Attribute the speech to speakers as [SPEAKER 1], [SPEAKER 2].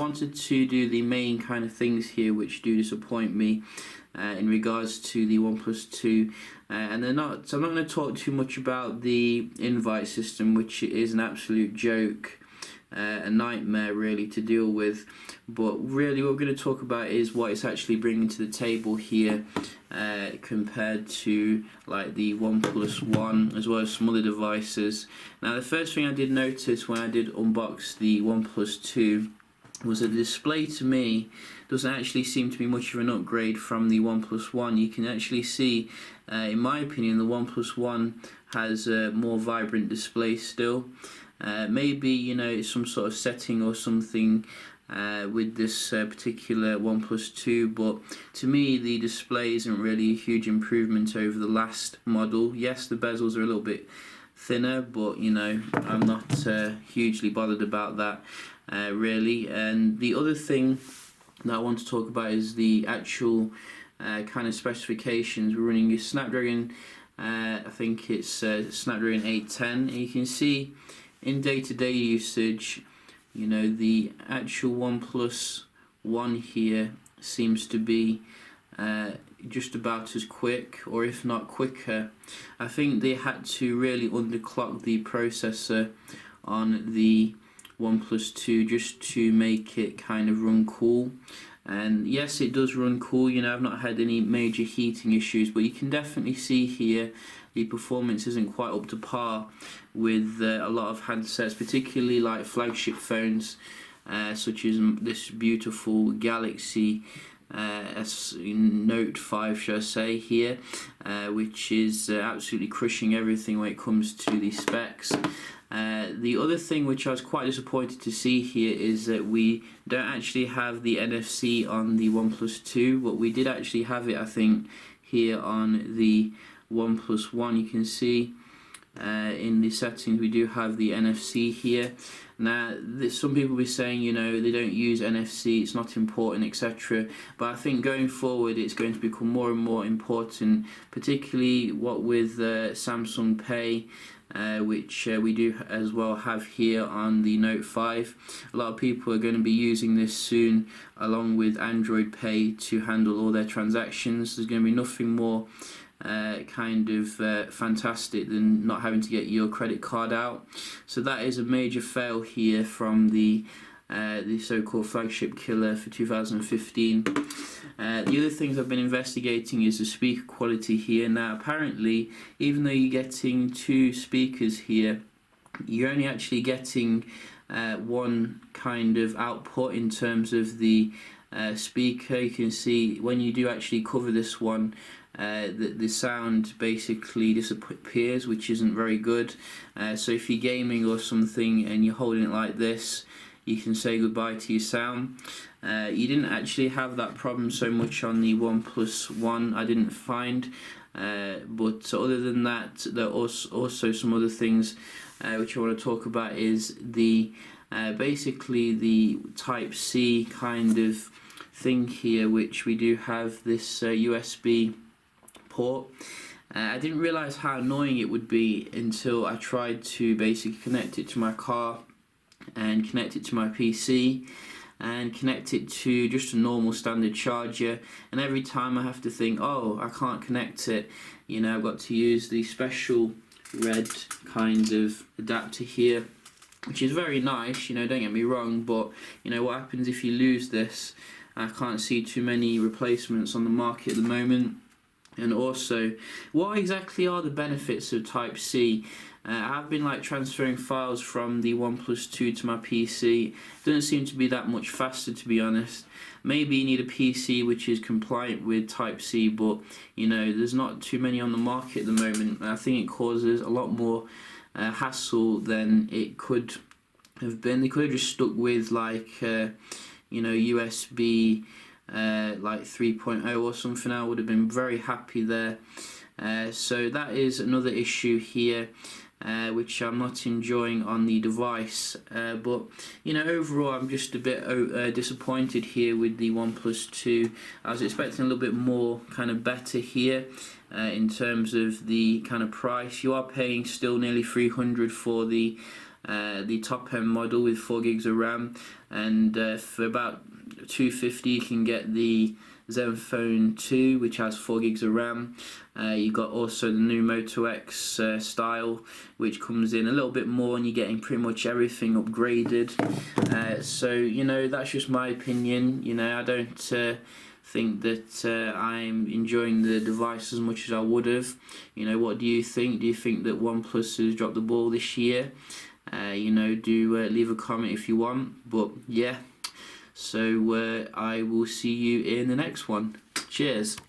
[SPEAKER 1] wanted to do the main kind of things here which do disappoint me in regards to the OnePlus 2, and they're not. So I'm not going to talk too much about the invite system, which is an absolute joke, a nightmare really to deal with. But really, what we're going to talk about is what it's actually bringing to the table here, compared to like the OnePlus One as well as some other devices. Now, the first thing I did notice when I did unbox the OnePlus 2 was that the display to me doesn't actually seem to be much of an upgrade from the OnePlus One. You can actually see, in my opinion, the OnePlus One has a more vibrant display still. Maybe, you know, it's some sort of setting or something with this particular OnePlus 2, but to me the display isn't really a huge improvement over the last model. Yes, the bezels are a little bit thinner, but you know, I'm not hugely bothered about that really. And the other thing that I want to talk about is the actual kind of specifications. We're running a Snapdragon, I think it's Snapdragon 810, and you can see in day-to-day usage, you know, the actual OnePlus One here seems to be just about as quick, or if not quicker. I think they had to really underclock the processor on the OnePlus 2 just to make it kind of run cool. And yes, it does run cool, you know, I've not had any major heating issues, but you can definitely see here the performance isn't quite up to par with a lot of handsets, particularly like flagship phones, such as this beautiful Galaxy Note 5, shall I say, here, which is absolutely crushing everything when it comes to the specs. The other thing which I was quite disappointed to see here is that we don't actually have the NFC on the OnePlus 2, but we did actually have it, I think, here on the OnePlus One. You can see in the settings we do have the NFC here. Now, some people will be saying, you know, they don't use NFC, it's not important, etc. But I think going forward it's going to become more and more important, particularly what with Samsung Pay, which we do as well have here on the Note 5. A lot of people are going to be using this soon along with Android Pay to handle all their transactions. There's going to be nothing more kind of fantastic than not having to get your credit card out. So that is a major fail here from the so-called flagship killer for 2015. The other things I've been investigating is the speaker quality here. Now, apparently, even though you're getting two speakers here, you're only actually getting one kind of output in terms of the speaker. You can see when you do actually cover this one, the sound basically disappears, which isn't very good. So if you're gaming or something and you're holding it like this, you can say goodbye to your sound. You didn't actually have that problem so much on the OnePlus One, I didn't find. But other than that, there are also some other things which I want to talk about. Is the basically the Type-C kind of thing here, which we do have this USB port. I didn't realise how annoying it would be until I tried to basically connect it to my car and connect it to my PC and connect it to just a normal standard charger, and every time I have to think, oh, I can't connect it, you know, I've got to use the special red kind of adapter here, which is very nice, you know, don't get me wrong, but you know what happens if you lose this? I can't see too many replacements on the market at the moment. And also, what exactly are the benefits of Type-C? I've been like transferring files from the OnePlus 2 to my PC. It doesn't seem to be that much faster, to be honest. Maybe you need a PC which is compliant with Type-C, but you know, there's not too many on the market at the moment. I think it causes a lot more hassle than it could have been. They could have just stuck with like you know, USB like 3.0 or something. I would have been very happy there. So that is another issue here, which I'm not enjoying on the device. But you know, overall I'm just a bit disappointed here with the OnePlus 2. I was expecting a little bit more kind of better here in terms of the kind of price. You are paying still nearly 300 for the the top end model with 4 gigs of RAM, and for about $250 you can get the Zenfone 2, which has 4 gigs of RAM. You've got also the new Moto X style, which comes in a little bit more, and you're getting pretty much everything upgraded. So you know, that's just my opinion. You know, I don't think that I'm enjoying the device as much as I would have. You know, what do you think? Do you think that OnePlus has dropped the ball this year? You know, do leave a comment if you want. But yeah, so I will see you in the next one. Cheers.